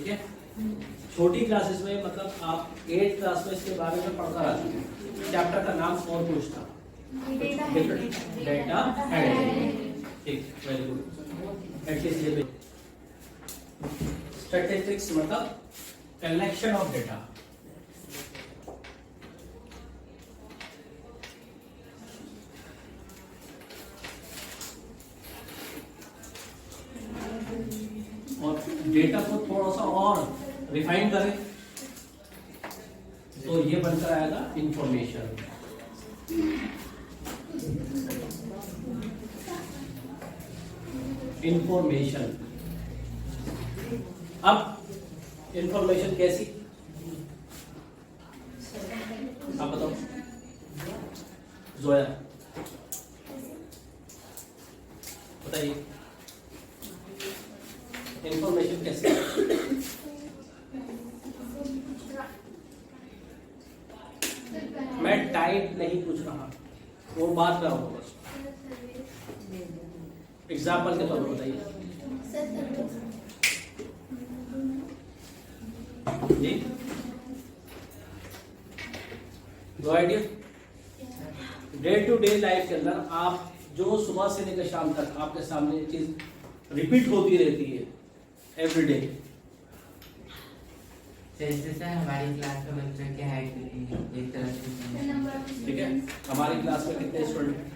ठीक है। छोटी क्लासेस में मतलब आप 8th क्लास में इसके बारे में पढ़कर आ चुके हैं। चैप्टर का नाम और कुछ था, डेटा एनालिटिक्स। ठीक, वेरी गुड। एटलीस्ट ये स्टैटिस्टिक्स मतलब कलेक्शन ऑफ डेटा। और डेटा को थोड़ा सा और रिफाइन करें तो ये बनकर आएगा इंफॉर्मेशन। इंफॉर्मेशन, अब इंफॉर्मेशन कैसी, आप बताओ जोया, बताइए इंफॉर्मेशन कैसे। मैं टाइप नहीं पूछ रहा, वो बात कर रहा हूँ बस। एग्जाम्पल के तौर पर बताइए जी। No idea. Day to day life के अंदर आप जो सुबह से लेकर शाम तक आपके सामने चीज रिपीट होती रहती है एवरी डे। जैसे सर हमारी क्लास में बच्चों की हाइट एक तरह से, ठीक है, हमारी क्लास में कितने स्टूडेंट हैं,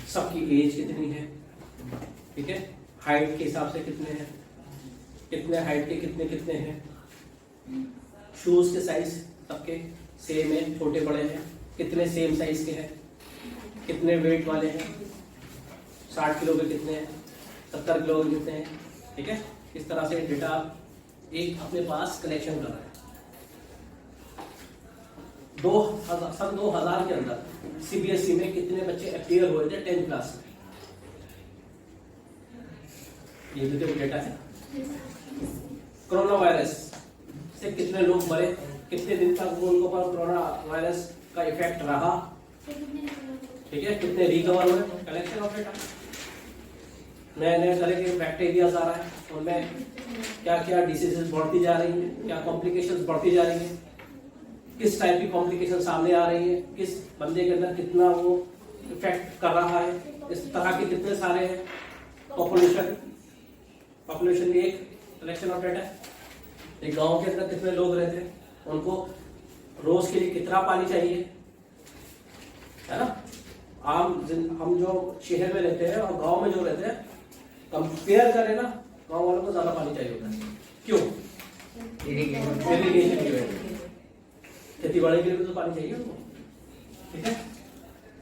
सबकी एज कितनी है, ठीक है, हाइट के हिसाब से कितने हैं, कितने हाइट के कितने कितने हैं, शूज के साइज सबके सेम है, छोटे बड़े हैं, कितने सेम साइज के हैं, कितने वेट वाले हैं, 60 किलो के कितने हैं, 70 किलो के कितने हैं, ठीक है। इस तरह से डेटा एक अपने पास कलेक्शन कर रहा है। सन 2000 के अंदर सीबीएसई में कितने बच्चे अपीयर हुए थे 10th क्लास में, ये भी तो डेटा है। कोरोना वायरस से कितने लोग मरे, कितने दिन तक उनको पर कोरोना वायरस का इफेक्ट रहा, ठीक है, कितने रिकवर हुए, कलेक्शन ऑफ डेटा। नए नए तरह के बैक्टीरिया आ रहा है, उनमें क्या क्या डिसीजेस बढ़ती जा रही हैं, क्या कॉम्प्लिकेशंस बढ़ती जा रही हैं, किस टाइप की कॉम्प्लिकेशन सामने आ रही है, किस बंदे के अंदर कितना वो इफेक्ट कर रहा है, इस तरह के कितने सारे हैं। पॉपुलेशन भी एक कलेक्शन ऑफ डेटा है। एक गांव के अंदर कितने लोग रहते हैं, उनको रोज के लिए कितना पानी चाहिए, है ना। हम जो शहर में रहते हैं और गांव में जो रहते हैं, कंपेयर करें ना, गांव वालों को ज्यादा पानी चाहिए होता है। क्यों? इरिगेशन की वजह से, खेती बाड़ी के लिए तो पानी चाहिए उनको, ठीक है।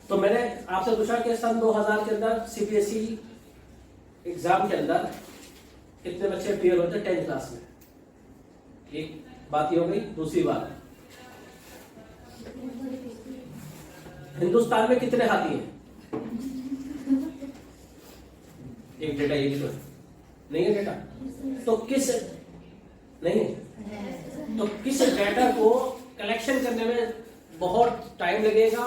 तो मैंने आपसे पूछा कि सन 2000 के अंदर सीबीएसई एग्जाम के अंदर कितने बच्चे अपीयर होते हैं 10th क्लास में, एक बात ये हो गई। दूसरी बात, हिंदुस्तान में कितने हाथी हैं, एक डेटा ये भी तो नहीं है डेटा, तो किस नहीं है, तो किस डेटा को कलेक्शन करने में बहुत टाइम लगेगा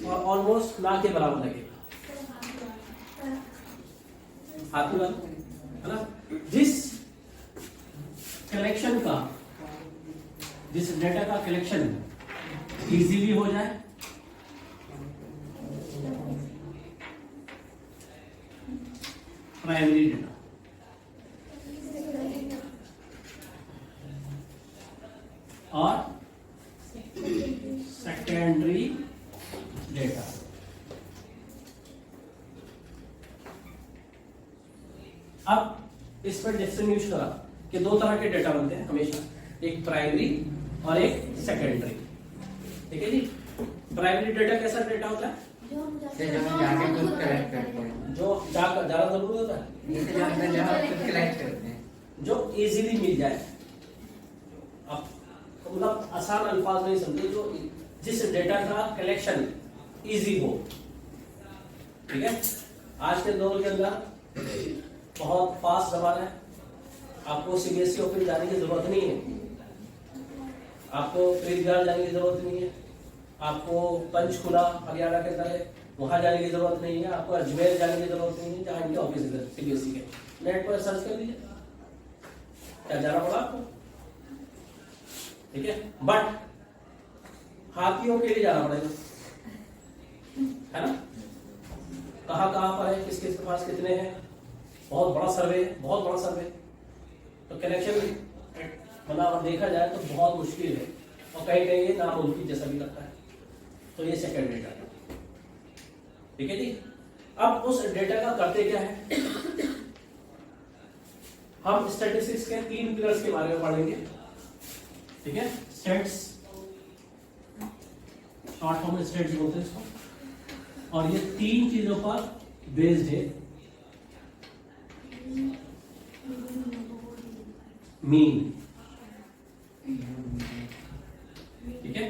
और ऑलमोस्ट ना के बराबर लगेगा, हाथी वाला, है ना। जिस कलेक्शन का, जिस डेटा का कलेक्शन इजीली हो जाए, प्राइमरी डेटा, और सेकेंडरी डेटा। अब इस पर डिस्टिंग्विश करा कि दो तरह के डेटा बनते हैं हमेशा, एक प्राइमरी और एक सेकेंडरी, ठीक है जी। प्राइमरी डेटा कैसा डेटा होता है, जाके खुद कलेक्ट करते हैं, जो ज्यादा जरूरी होता है, खुद कलेक्ट करते हैं, जो इजीली मिल जाए। अब मतलब आसान अल्फाज नहीं समझे, जो जिस डेटा का कलेक्शन इजी हो, ठीक है। आज के दौर के अंदर बहुत फास्ट जमाना है, आपको सीबीएसई ऑफिस जाने की जरूरत नहीं है, आपको प्रीतगार जाने की जरूरत नहीं है, आपको पंचकुला हरियाणा के अंदर है वहां जाने की जरूरत नहीं है, आपको अजमेर जाने की जरूरत नहीं है जहाँ इनके ऑफिस है सीबीएसई के। नेट पर सर्च कर लीजिए, क्या जाना पड़ा आपको? ठीक है, बट हाथियों के लिए जाना पड़ेगा, है ना? कहाँ कहाँ पर है, किसके पास कितने हैं, बहुत बड़ा सर्वे, बहुत बड़ा सर्वे। तो कनेक्शन मतलब देखा जाए तो बहुत मुश्किल है, और कहीं कहीं ये नामुमकिन जैसा भी लगता है। तो ये सेकंड डेटा है, ठीक है जी। अब उस डेटा का करते क्या है, हम स्टैटिस्टिक्स के 3 पिलर्स के बारे में पढ़ेंगे, ठीक है। स्टैट्स, शॉर्ट फॉर्म में स्टैट्स बोलते हैं इसको, और ये 3 चीजों पर बेस्ड है। मीन, ठीक है,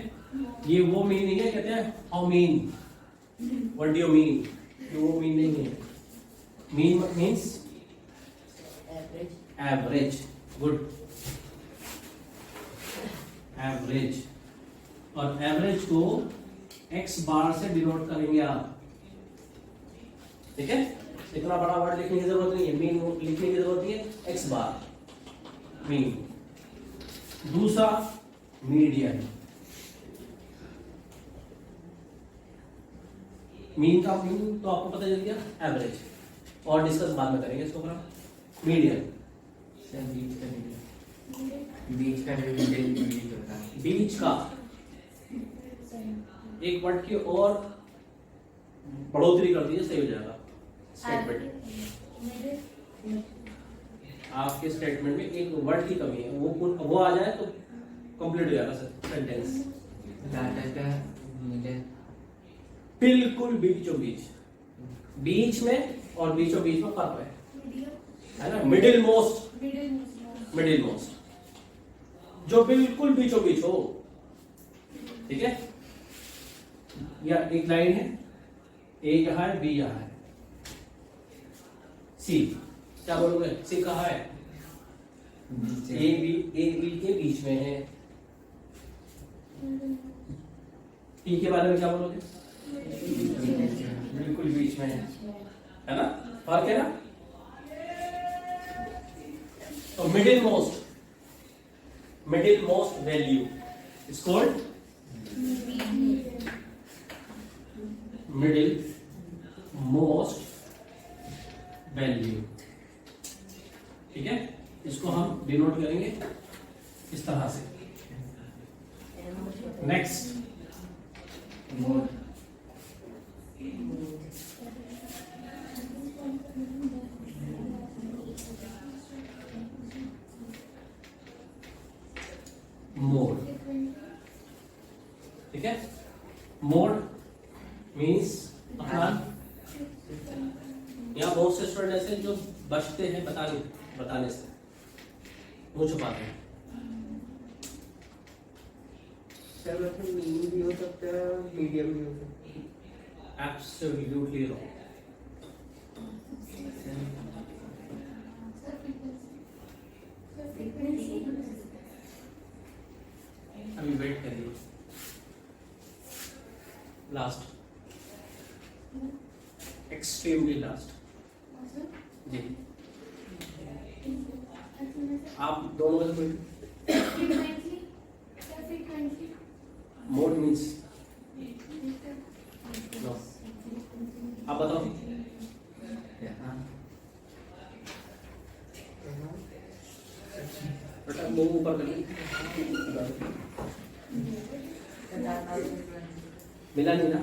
ये वो मीन नहीं है, कहते हैं how mean, what do you mean, ये वो मीन नहीं है। Mean means average, good, average. और एवरेज को x बार से डिनोट करेंगे आप, ठीक है। इतना बड़ा वर्ड लिखने की जरूरत नहीं है, मीन लिखने की जरूरत नहीं है, x बार मीन। दूसरा मीडियन, मीन का मीन तो आपको पता चल गया, एवरेज, और डिस्कस बाद में करेंगे इसको पूरा। मीडियन, बीच का होता है, बीच का एक वर्ड की और बढ़ोतरी कर दीजिए, सही हो जाएगा स्टेटमेंट। आपके स्टेटमेंट में एक वर्ड की कमी है, वो आ जाए तो कंप्लीट हो जाएगा सेंटेंस। डाटा का मिडिल, बिल्कुल बीचों बीच, बीच में और बीचों बीच में फर्क है ना। मिडिल मोस्ट, मिडिल मोस्ट जो बिल्कुल बीचों बीच हो, ठीक है। या एक लाइन है, ए यहाँ है, बी यहाँ है, सी, क्या बोलोगे, सी कहाँ है, ए बी के बीच में है। टी के बारे में क्या बोलोगे, बिल्कुल बीच में है ना, फर्क है ना। तो middle most value is called middle most value, ठीक है। इसको हम डिनोट करेंगे इस तरह से। नेक्स्ट, मोड, मोड, ठीक है। मोड मीन्स अपना, यहाँ बहुत से स्टूडेंट ऐसे जो बचते हैं बताने से, मुंह छुपाते हैं। सर मतलब मीन भी हो सकता है, मीडियम भी हो सकता है। Absolutely wrong. अभी वेट करिए, लास्ट, एक्सट्रीमली लास्ट जी। आप दोनों में से कोई, मोड मीन्स नो, आप बताओ। बेटा मुंह ऊपर करिए, मिला नहीं ना,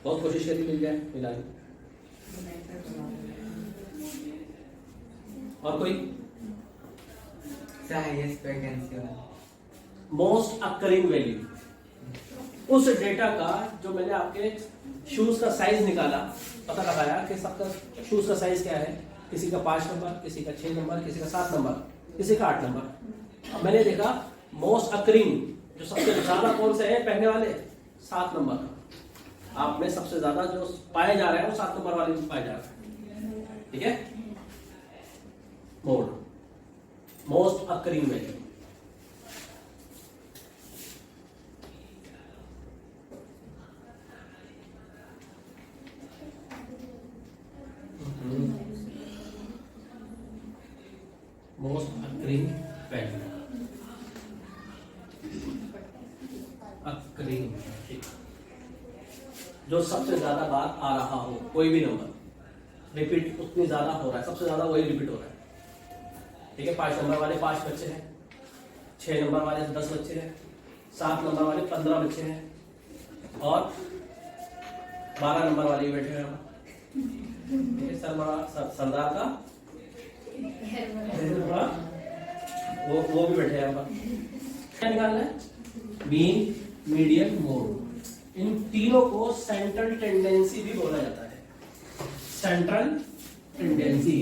बहुत कोशिश करी मिल जाए, मिला नहीं। और कोई, highest vacancy, most occurring value, उस डेटा का जो मैंने आपके शूज का साइज निकाला, पता लगाया कि सबका शूज का साइज क्या है, किसी का 5 नंबर, किसी का 6 नंबर, किसी का 7 नंबर, किसी का 8 नंबर। अब मैंने देखा मोस्ट अकरिंग जो सबसे ज्यादा कौन से है पहनने वाले, 7 नंबर का। आप में सबसे ज्यादा जो पाए जा रहे हैं वो 7 नंबर वाले पाए जा रहे हैं, ठीक है। Mode, most occurring value. Most occurring value, occurring, ठीक, जो सबसे ज्यादा बार आ रहा हो, कोई भी नंबर रिपीट उतनी ज्यादा हो रहा है, सबसे ज्यादा वही रिपीट हो रहा है। ठीक है, 5 नंबर वाले 5 बच्चे हैं, 6 नंबर वाले 10 बच्चे हैं, 7 नंबर वाले 15 बच्चे हैं और 12 नंबर वाले बैठे हैं। सरदार का वो भी बैठे हैं। क्या निकालना है? Mean, median, mode. इन तीनों को सेंट्रल टेंडेंसी भी बोला जाता है। सेंट्रल टेंडेंसी,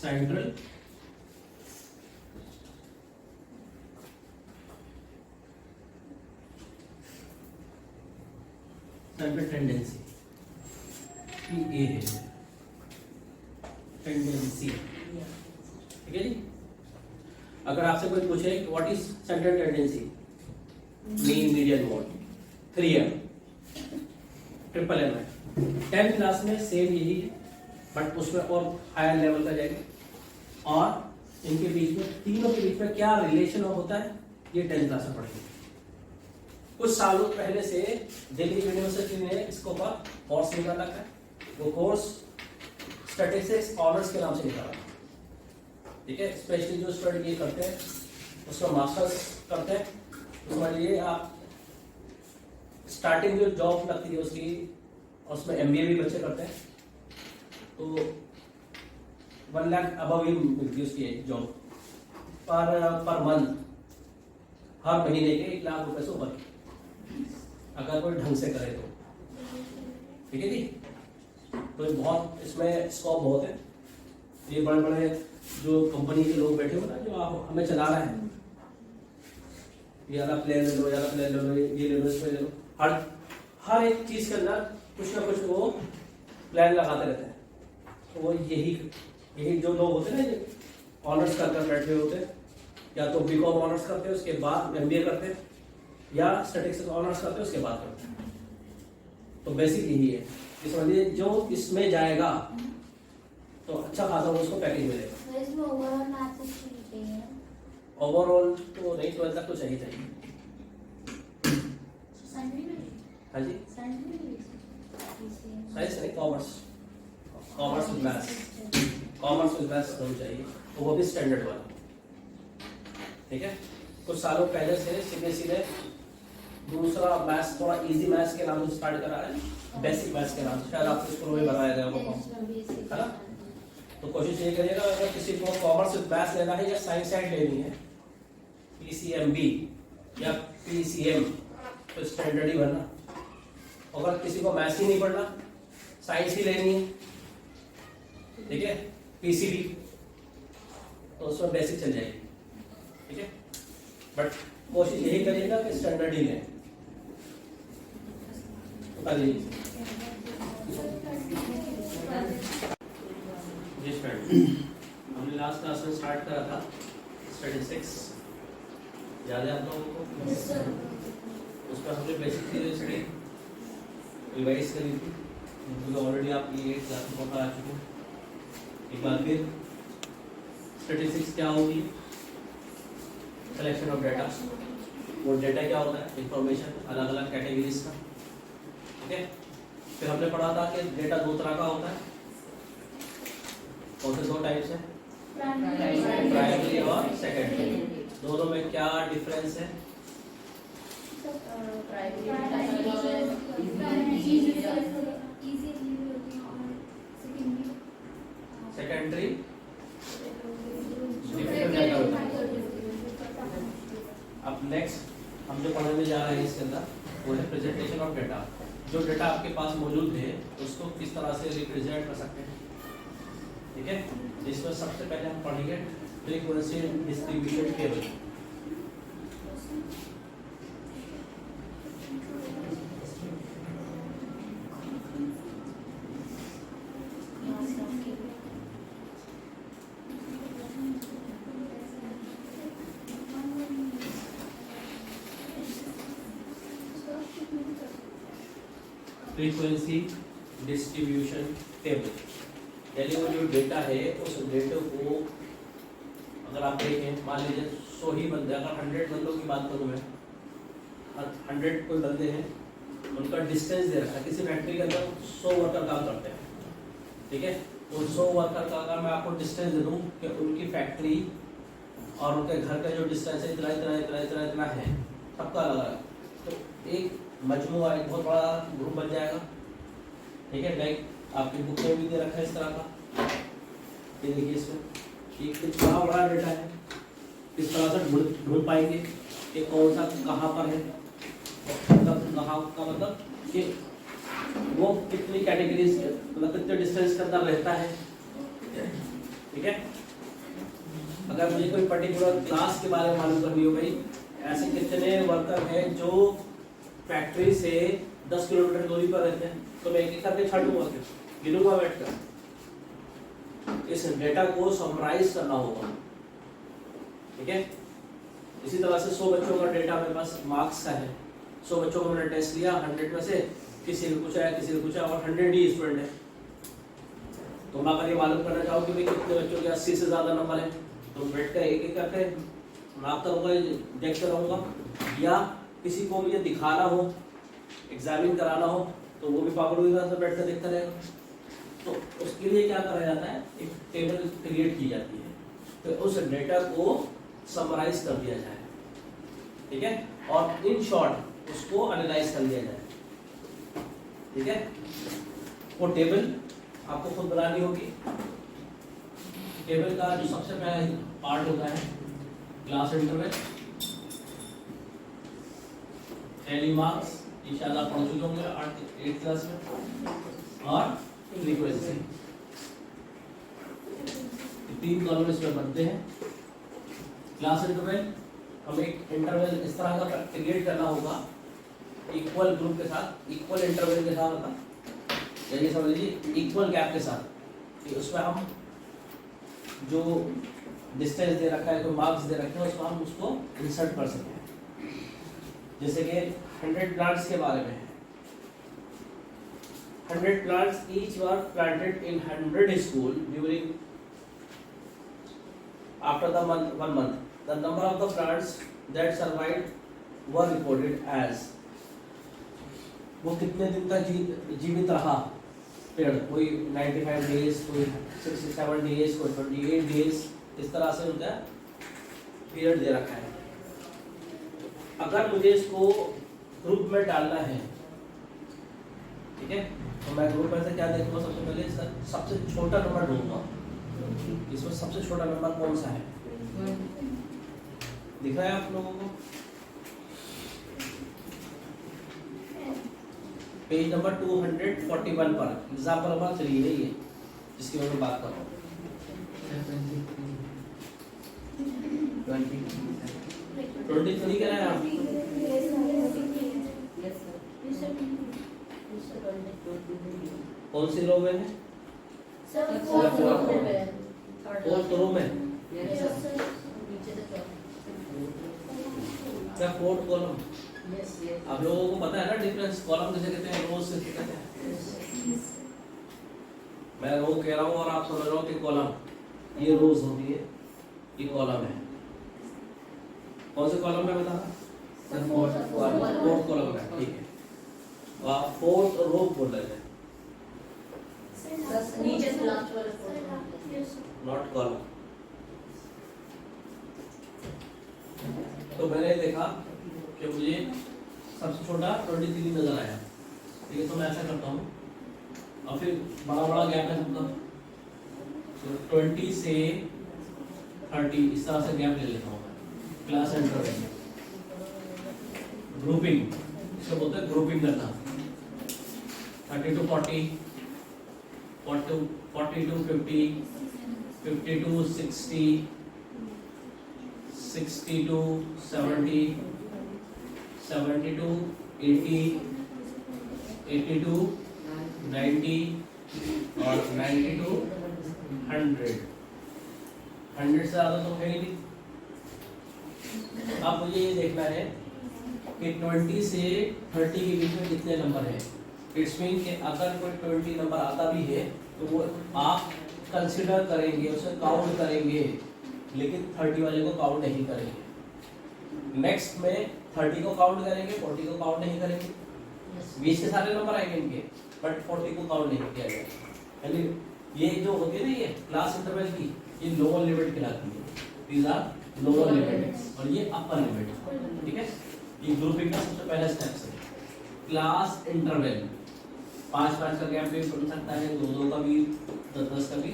सेंट्रल टेंडेंसी, ये है टेंडेंसी। ठीक है जी। अगर आपसे कोई पूछे what is central tendency, mean, median, mode, 3M, triple M है। 10th क्लास में सेम यही है, बट उसमें और हायर लेवल का जाएगा। और इनके बीच में, तीनों के बीच में क्या रिलेशन होता है, ये 10th क्लास में पढ़ेंगे। कुछ सालों पहले से दिल्ली यूनिवर्सिटी ने इसको कोर्स निकाला है। वो कोर्स स्टैटिस्टिक्स ऑनर्स के नाम से निकाला। ठीक है, स्पेशली जो स्टूडेंट ये करते हैं उसमें मास्टर्स करते हैं, उसमें लिए आप स्टार्टिंग जो जॉब लगती है उसकी, उसमें MBA भी बच्चे करते हैं, तो 1 लाख अबव ही मिलती है उसकी जॉब पर मंथ, हर महीने के 1 लाख रुपए से ऊपर, अगर कोई ढंग से करे तो। ठीक है जी। तो बहुत इसमें स्कोप बहुत है। ये बड़े बड़े जो कंपनी के लोग बैठे हो ना, जो आप हमें चला रहे हैं, ये वाला प्लेन ले लो, ये वाला प्लेन ले लो, ये ले लो, इसमें ले लो, हर एक चीज के अंदर कुछ ना कुछ वो प्लान लगाते रहते हैं। तो वो यही जो लोग होते हैं ना, ऑनर्स कर बैठे होते हैं, या तो BCom ऑनर्स करते हैं उसके बाद MBA करते हैं, या स्टैटिस्टिक्स ऑनर्स करते हैं उसके बाद करते हैं। तो बेसिक यही है कि समझिए जो इसमें जाएगा तो अच्छा खासा उसको पैकेज मिलेगा। ओवरऑल तो नहीं, 12 तक तो चाहिए। हाँ जी, साइंस नहीं, कॉमर्स विद मैथ्स होना चाहिए, तो वो भी स्टैंडर्ड वाला। ठीक है, कुछ सालों पहले से CBSE ने दूसरा मैथ्स, थोड़ा इजी मैथ्स के नाम से स्टार्ट करा है, बेसिक मैथ्स के नाम से। शायद आपको स्कूल में बनाया गया होगा, है ना। तो कोशिश ये करिएगा, अगर किसी को कॉमर्स विद मैथ्स लेना है या साइंस साइड लेनी है, PCMB या PCM, तो स्टैंडर्ड ही भरना। अगर किसी को मैथ्स ही नहीं पढ़ना, साइंस ही लेनी है, ठीक है, PCB, तो उसमें बेसिक चल जाएगी। ठीक है, बट कोशिश यही करिएगा कि स्टैंडर्ड ही लें। हमने लास्ट क्लास में स्टार्ट करा था स्टैटिस्टिक्स, याद है आप लोगों को? उस पर हमने बेसिक चीजें स्टडी रिवाइज करी थी, क्योंकि ऑलरेडी आप ये 8 क्लास में पढ़ा चुके हैं। एक बार फिर स्टैटिस्टिक्स क्या होगी? Collection of data. वो डाटा क्या होता है? इंफॉर्मेशन, अलग अलग कैटेगरीज का। ठीक है, फिर हमने पढ़ा था कि डेटा 2 तरह का होता है। कौन से 2 टाइप्स हैं? प्राइमरी और सेकेंडरी। दोनों में क्या डिफरेंस है? सेकेंडरी अब नेक्स्ट हम जो पढ़ने जा रहे हैं इसके अंदर, वो है प्रेजेंटेशन ऑफ डेटा। जो डेटा आपके पास मौजूद है उसको किस तरह से रिप्रेजेंट कर सकते हैं। ठीक है, इसमें सबसे पहले हम पढ़ेंगे frequency distribution table. Frequency distribution table, यानी वो जो डेटा है उस डेटा को अगर आप देखें, मान लीजिए 100 ही बंदे, अगर 100 बंदों की बात करूँ मैं, 100 कोई बंदे हैं, उनका डिस्टेंस दे रखा है। किसी फैक्ट्री के अंदर 100 वर्कर काम करते हैं, ठीक है। तो 100 वर्कर का अगर मैं आपको डिस्टेंस दे दूँ कि उनकी फैक्ट्री और उनके घर का जो डिस्टेंस है इतना इतना इतना इतना इतना है, सबका अलग अलग, तो एक मजमूआ, एक बहुत बड़ा ग्रुप बन जाएगा, ठीक है। लाइक आपकी बुक में भी दे रखा है इस तरह का, ये देखिए इसमें ये कितना बड़ा डेटा है, किस तरह से ढूंढ पाएंगे कि कौन सा कहाँ पर है, मतलब कहाँ का मतलब कि वो कितनी कैटेगरीज, मतलब कितने डिस्टेंस के अंदर रहता है, ठीक है। अगर मुझे कोई पर्टिकुलर क्लास के बारे में मालूम करनी हो, भाई ऐसे कितने वर्कर हैं जो फैक्ट्री से 10 किलोमीटर दूरी पर रहते हैं, तो मैं एक एक करके छाटूंगा, फिर गिनूंगा बैठकर, इस डेटा को समराइज करना होगा, ठीक है। इसी तरह से 100 बच्चों का डेटा मेरे पास मार्क्स का है, 100 बच्चों को मैंने टेस्ट लिया, 100 में से किसी ने पूछा है, किसी ने पूछा, और 100 ही स्टूडेंट है, तो मैं अगर ये मालूम करना चाहूँ कि भाई कितने बच्चों के 80 से ज़्यादा नंबर है, तो बैठ कर एक एक करके नाप करूँगा, देखते रहूँगा, या किसी को मुझे दिखाना हो, एग्जामिन कराना हो, तो वो भी पागल से बैठ कर देखता रहेगा। तो उसके लिए क्या करा जाता है, एक टेबल क्रिएट की जाती है, तो उस डेटा को समराइज कर दिया जाए, ठीक है, और इन शॉर्ट उसको एनालाइज कर लिया जाए, ठीक है। वो टेबल आपको खुद बनानी होगी। टेबल का जो सबसे पहला पार्ट होता है क्लास इंटरवल, टैली मार्क्स, ये शायद आप पढ़ चुके होंगे 8th क्लास में, और फ्रीक्वेंसी, 3 कॉलम इसमें बनते हैं। क्लास इंटरवल, हमें एक इंटरवल इस तरह का क्रिएट करना होगा, इक्वल ग्रुप के साथ, इक्वल इंटरवल के साथ होता, यानी समझ लीजिए इक्वल गैप के साथ, कि उसमें हम जो डिस्टेंस दे रखा है, कोई मार्क्स दे रखे हैं, उसमें हम उसको इंसर्ट कर सकते हैं। जैसे कि 100 प्लांट्स के बारे में है, 100 plants each were planted in 100 school during after the one month. The number of the plants that survived were recorded as, वो कितने दिन तक जीवित रहा पेड़, कोई 95 डेज, कोई 67 डेज, कोई 28 डेज, इस तरह से उनका पीरियड दे रखा है। अगर मुझे इसको ग्रुप में डालना है, ठीक है, तो मैं ग्रुप में से क्या देखूंगा, सबसे पहले इसका सबसे छोटा नंबर ढूंढूंगा, इसमें सबसे छोटा नंबर कौन सा है, दिख रहा है आप लोगों को? पेज नंबर 241 पर एग्जाम्पल नंबर 3 है ये, जिसकी मैं बात कर रहा हूँ। 23 कह रहे हैं आप? कौन सी रो में है? फोर्थ रो में क्या, फोर्थ कॉलम? आप लोगों को पता है ना डिफरेंस, कॉलम किसे कहते हैं, रोज किसे कहते हैं? मैं रो कह रहा हूँ और आप समझ रहे हो कि कॉलम, ये रोज होती है, ये कॉलम है। कौन से कॉलम में बता? फोर्थ कॉलम में, ठीक है। तो आप फोर्थ रो बोल रहे हैं, नॉट कॉलम। तो मैंने देखा कि मुझे सबसे छोटा 23 नजर आया, ठीक है, तो मैं ऐसा करता हूँ, और फिर बड़ा बड़ा गैप है सबका, तो 20 से 30 इस तरह से गैप ले लेता हूँ मैं। क्लास इंटरवल, ग्रुपिंग, इसको बोलते हैं ग्रुपिंग करना, 30 to 40, 40 to 50, 50 to 60, 60 to 70, 70 to 80, 80 to 90, और 90 to 100। 100 से ज़्यादा तो है ही नहीं। अब मुझे ये देखना है कि 20 से 30 के बीच में कितने नंबर हैं, इट्स मीन कि अगर कोई 20 नंबर आता भी है तो वो आप कंसिडर करेंगे, उसे काउंट करेंगे, लेकिन 30 वाले को काउंट नहीं करेंगे। नेक्स्ट में 30 को काउंट करेंगे, 40 को काउंट नहीं करेंगे। 20 के सारे नंबर आएंगे इनके, बट 40 को काउंट नहीं किया जाएगा। यानी ये जो होती है ना, ये क्लास इंटरवल की, ये लोअर लिमिट कहलाती है। दीज आर लोअर लिमिट और ये अपर लिमिट। ठीक है, ये ग्रुपिंग का सबसे पहला स्टेप है। क्लास इंटरवल 5-5 का गैप भी बन सकता है, 2-2 का भी, 10-10 का भी।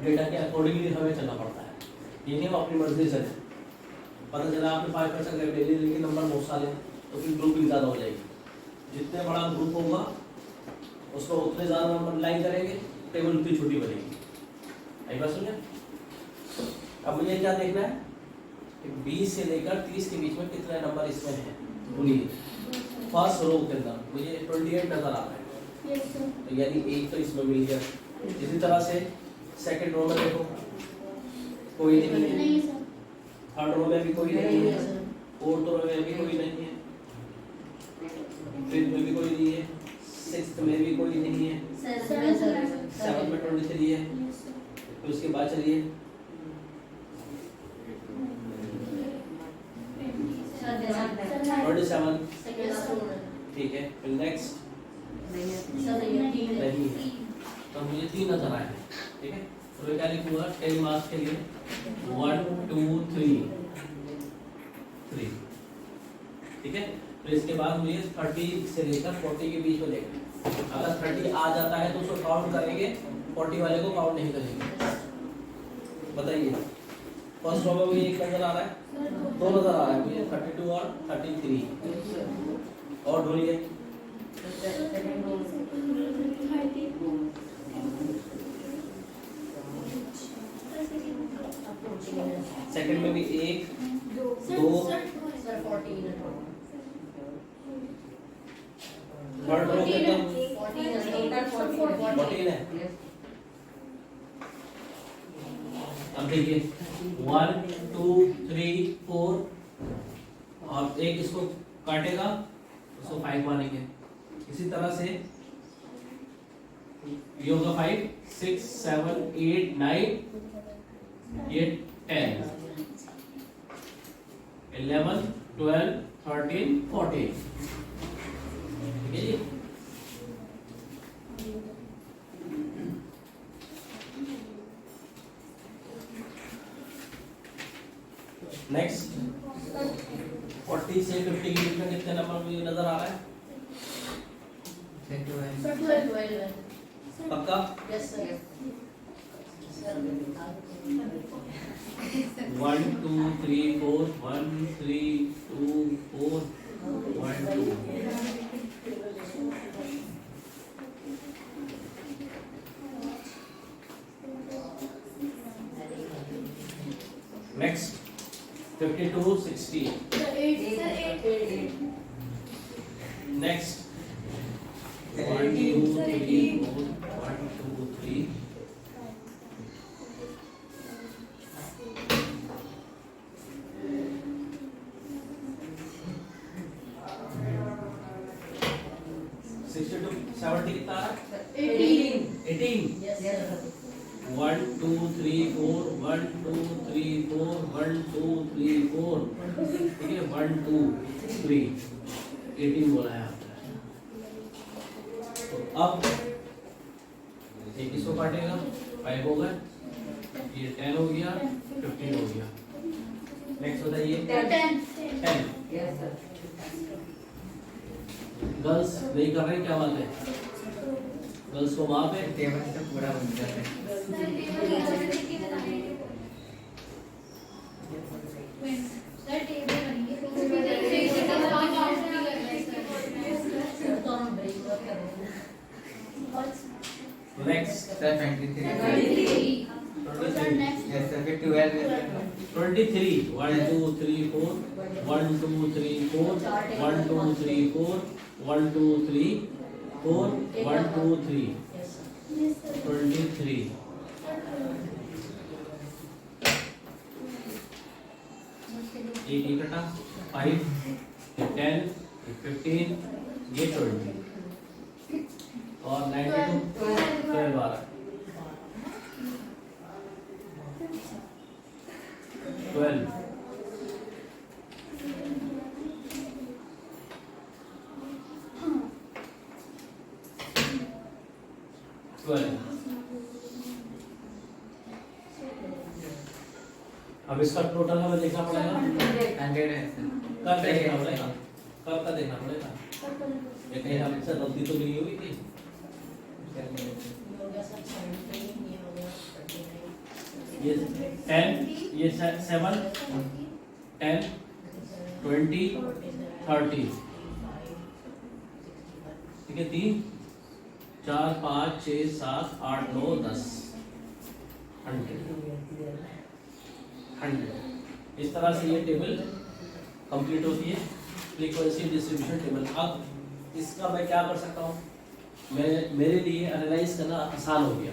डेटा के अकॉर्डिंगली हमें चलना पड़ता है, ये नहीं हम अपनी मर्जी से पता चला आपने 5-5 का गैप ले लिया लेकिन नंबर बहुत सारे हैं, तो फिर ग्रुपिंग ज़्यादा हो जाएगी। जितने बड़ा ग्रुप होगा उसको उतने ज़्यादा नंबर लाइन करेंगे, टेबल उतनी छोटी बनेगी। आई बात सुनिए। अब मुझे क्या देखना है कि 20 से लेकर 30 के बीच में कितने नंबर इसमें हैं। बोलिए, फर्स्ट रो के अंदर मुझे 28 नजर आ रहा है, तो यानी एक तो इसमें मिल गया। इसी तरह से सेकंड रो में देखो, कोई नहीं है। थर्ड रो में भी कोई नहीं है, फोर्थ रो में भी कोई नहीं है, फिफ्थ में भी कोई नहीं है, सिक्स्थ में भी कोई नहीं है, सेवंथ में 23 है। फिर उसके बाद चलिए 27, ठीक है। फिर नेक्स्ट नहीं है, तो मुझे 3 नजर आए। ठीक है, तो ये क्या लिखूंगा 10 मार्क्स के लिए 1 2 3। ठीक है, तो इसके बाद मुझे 30 से लेकर 40 के बीच में देखना। अगर 30 आ जाता है तो उसको काउंट करेंगे, 40 वाले को काउंट नहीं करेंगे। बताइए, फर्स्ट रो में मुझे एक नजर आ रहा है, 2 नजर आ रहा है मुझे, 32 और 33। और ढूंढिए, सेकंड में भी 1 2, थर्ड रो के अंदर 14 है। अब देखिए 1 2 3 4 और एक इसको काटेगा, उसको 5 मानेंगे। इसी तरह से ये होगा 5 6 7 8 9, ये 10 11 12 13 14। ठीक है जी। नेक्स्ट 40 से 50 के बीच में कितने नंबर मुझे नजर आ रहा है? पक्का? 1 2 3 4 1 3 2 4 1 2। नेक्स्ट 52 60। नेक्स्ट 1 2 3 4 1 2 3। कितना आ रहा है? 18। 1 2 3 4 1 2 3 4 1 2 3 4। ठीक है, 1 2 3 18 बोला है आपने। तो अब एक इसको काटेगा, 5 हो गए, ये 10 हो गया, 15 हो गया। नेक्स्ट बताइए 10। गर्ल्स नहीं कर रहे, क्या बात है? गर्ल्स को वहां पे टेबल से पूरा बन जाता है। Next sir 23। यस सर, फिर 12 23 1 2 3 4 1 2 3 4 1 2 3 4 1 2 3 4 1 2 3 23। एक इकट्ठा 5 10 15 ये 20। और 92 12 आ रहा है 12 12। अब इसका टोटल हमें देखना पड़ेगा, 100 है सर। कब देखना पड़ेगा, कब का देखना पड़ेगा, ये कहीं हमसे गलती तो नहीं हुई थी। ये 10, ये 7, 10, 20, 30, ठीक है, 3, 4, 5, 6, 7, 8, 9, 10, 100। इस तरह से ये टेबल कंप्लीट होती है, फ्रीक्वेंसी डिस्ट्रीब्यूशन टेबल। अब इसका मैं क्या कर सकता हूँ, मेरे लिए एनालाइज करना आसान हो गया।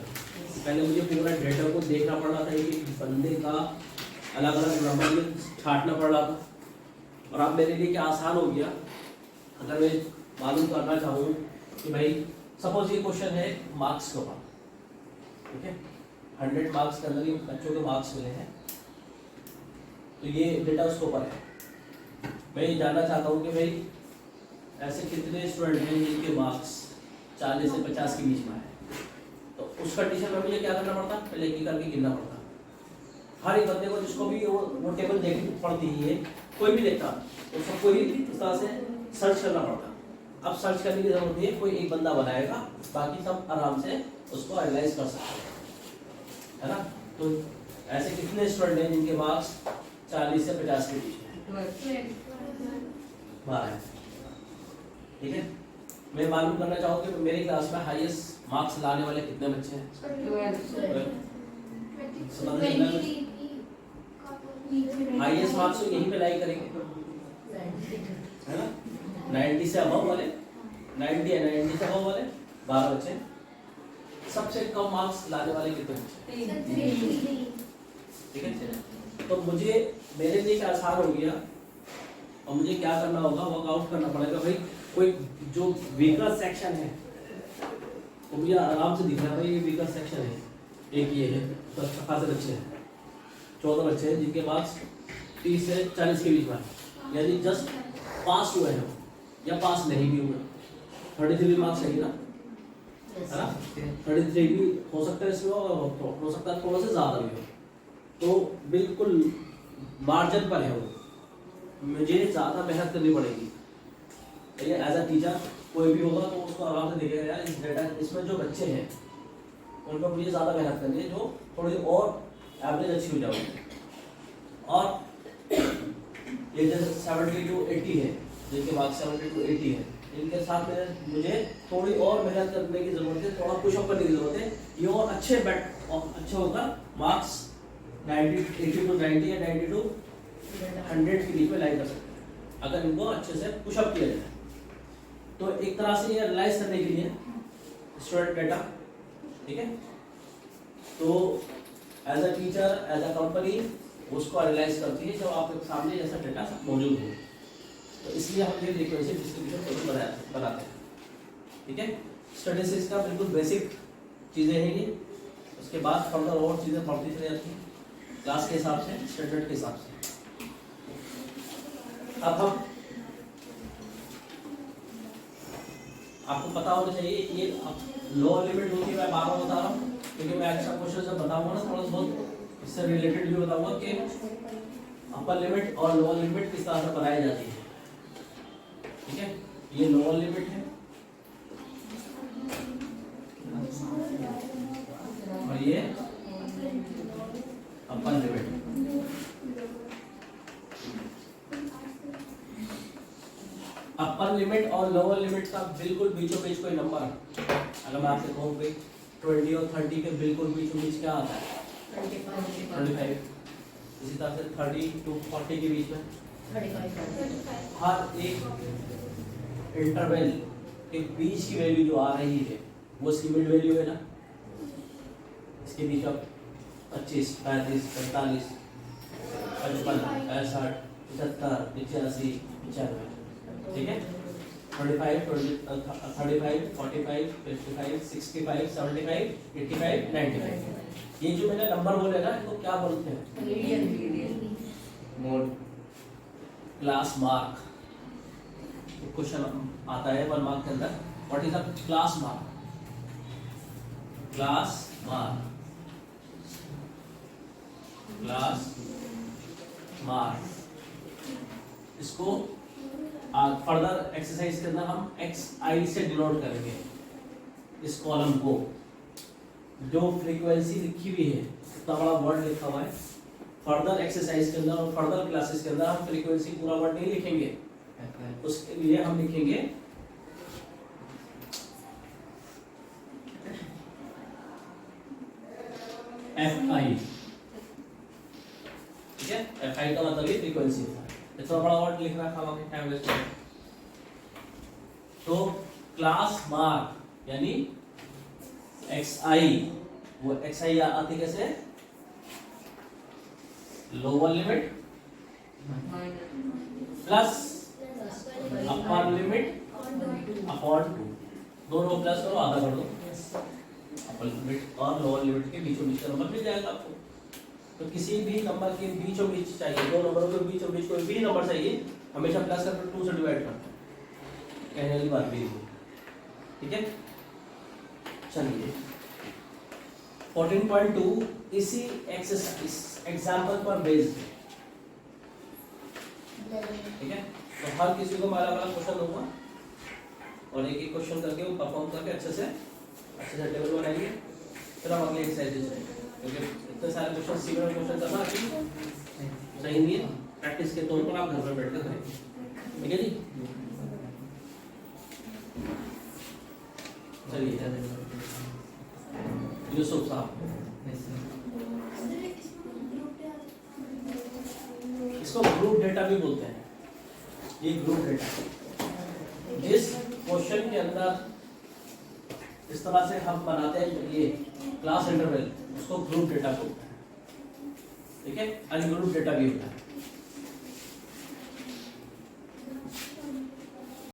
पहले मुझे पूरा डेटा को देखना पड़ रहा था कि बंदे का अलग अलग नंबर में छांटना पड़ रहा था, और अब मेरे लिए क्या आसान हो गया। अगर मैं मालूम करना चाहूँ कि भाई सपोज ये क्वेश्चन है मार्क्स के ऊपर, ठीक है, 100 मार्क्स के अंदर ये बच्चों के मार्क्स मिले हैं, तो ये डेटा उसके ऊपर है। मैं ये जानना चाहता हूँ कि भाई ऐसे कितने स्टूडेंट हैं जिनके मार्क्स 40 से 50 के बीच में है। तो उस कंडीशन में मुझे क्या करना पड़ता, पहले एक करके गिनना पड़ता। हर एक बंदे को जिसको भी वो टेबल देखनी पड़ती है, कोई भी देखता तो सबको ही इस तरह से सर्च करना पड़ता। अब सर्च करने की जरूरत नहीं है, कोई एक बंदा बनाएगा, बाकी सब आराम से उसको एनालाइज कर सकते हैं, है ना। तो ऐसे कितने स्टूडेंट हैं जिनके मार्क्स 40 से 50 के बीच में 12 है, ठीक है। मैं मालूम करना चाहूँ कि मेरी क्लास में हाईएस्ट मार्क्स लाने वाले कितने बच्चे हैं। हाईएस्ट मार्क्स तो यहीं पे लाई करेंगे, है ना। 90 से अबव वाले 90 से अबव वाले 12 बच्चे। सबसे कम मार्क्स लाने वाले कितने बच्चे, ठीक है। तो मुझे मेरे लिए क्या आसान हो गया, और मुझे क्या करना होगा, वर्कआउट करना पड़ेगा। भाई कोई जो वीकर सेक्शन है तो मुझे आराम से दिख रहा है, भाई ये वीकर सेक्शन है, एक ये है, तो अच्छा खासे बच्चे हैं, 14 बच्चे हैं जिनके मार्क्स 30 से 40 के बीच में, यानी जस्ट पास हुए हैं या पास नहीं भी हुए। 33 मार्क्स है ना, है ना, 33 भी हो सकता है इसमें, और हो सकता है थोड़ा सा ज़्यादा भी हो, तो बिल्कुल मार्जिन पर है वो, मुझे ज़्यादा मेहनत करनी पड़ेगी। ये एज अ टीचर कोई भी होगा तो उसको आराम से देखेगा, यार इस डेटा इसमें जो बच्चे हैं उन पर मुझे ज़्यादा मेहनत करनी है, जो थोड़ी और एवरेज अच्छी हो जाएगी। और ये जैसे 70 to 80 है, जिनके मार्क्स 70 to 80 है, इनके साथ में मुझे थोड़ी और मेहनत करने की ज़रूरत है, थोड़ा पुशअप करने की ज़रूरत है। ये और अच्छे अच्छे होकर मार्क्स 80 to 90 या 90 to 100 के बीच में लाइन कर सकते हैं, अगर इनको अच्छे से पुशअप किया जाए। तो एक तरह से ये एनालाइज करने के लिए स्टूडेंट डेटा, ठीक है। तो as a teacher, as a company उसको एनालाइज करती है जब आपके सामने ऐसा डेटा मौजूद हो। तो इसलिए हम ये फ्रीक्वेंसी डिस्ट्रीब्यूशन टेबल बनाते हैं, ठीक है। स्टैटिस्टिक्स का बिल्कुल बेसिक चीज़ें हैं ये, उसके बाद फर्दर और चीज़ें पढ़ती चली जाती हैं क्लास के हिसाब से, स्टैंडर्ड के हिसाब से। अब हम आपको पता होना चाहिए, ये लोअर लिमिट होती है, मैं बार बार बता रहा हूँ क्योंकि मैं एक्स्ट्रा क्वेश्चन जब बताऊंगा ना, थोड़ा बहुत इससे रिलेटेड भी बताऊंगा कि अपर लिमिट और लोअर लिमिट किस तरह से बनाई जाती है, ठीक है। ये लोअर लिमिट है और ये अपर लिमिट। अपर लिमिट और लोअर लिमिट का बिल्कुल बीचों बीच कोई नंबर, अगर मैं आपसे कहूँ कि 20 और 30 के बिल्कुल बीचों बीच क्या आता है, 25। इसी तरह से 30 to 40 के बीच में 35। हर एक इंटरवल के बीच की वैल्यू जो आ रही है वो इसकी मिड वैल्यू है ना, इसके बीच में 25, 35, 45, 55, 65, 75, 85, 95, ठीक है। 35, 35, 45, 55, 65, 75, 85, 95। ये जो मैंने नंबर बोले ना इनको क्या बोलते हैं? Median mode class mark. Question आता है 1 मार्क के अंदर, what is the class mark? Class mark, class mark. इसको फर्दर एक्सरसाइज के अंदर हम XI से डिनोट करेंगे इस कॉलम को। जो फ्रीक्वेंसी लिखी हुई है, इतना बड़ा वर्ड लिखा हुआ है, फर्दर एक्सरसाइज के अंदर और फर्दर क्लासेस के अंदर हम फ्रीक्वेंसी पूरा वर्ड नहीं लिखेंगे, उसके लिए हम लिखेंगे FI। ठीक है, FI का मतलब ये फ्रीक्वेंसी है। इतना बड़ा वर्ड लिखना खावा के टाइम वेस्ट है। तो क्लास मार्क यानी XI, वो XI आती कैसे? Lower limit plus upper limit upon 2, दोनों प्लस करो आधा कर दो, अपर लिमिट और लोअर लिमिट के बीचों बीच का नंबर मिल जाएगा आपको। तो किसी भी नंबर के बीचों बीच चाहिए, दो नंबरों के बीचों बीच कोई भी नंबर चाहिए, हमेशा प्लस करके 2 से डिवाइड करते हैं, कहने वाली बात भी है। ठीक है, चलिए 14.2 इसी एक्सरसाइज एग्जाम्पल पर बेस्ड। ठीक है, तो हर किसी को मैं अलग-अलग क्वेश्चन दूंगा और एक एक क्वेश्चन करके वो परफॉर्म करके अच्छे से टेबल बनाएंगे, फिर हम अगले एक्सरसाइज जाएंगे। क्योंकि इतने सारे क्वेश्चन सिमिलर क्वेश्चन करना सही नहीं है, प्रैक्टिस के तौर पर आप घर पर बैठ कर करेंगे। ठीक है जी, चलिए यूसुफ साहब, इसको ग्रुप डेटा भी बोलते हैं। ये ग्रुप डेटा जिस क्वेश्चन के अंदर इस तरह से हम बनाते हैं, ये क्लास इंटरवल, उसको ग्रुप डेटा बोलते हैं। ठीक है, अनग्रुप डेटा भी होता है।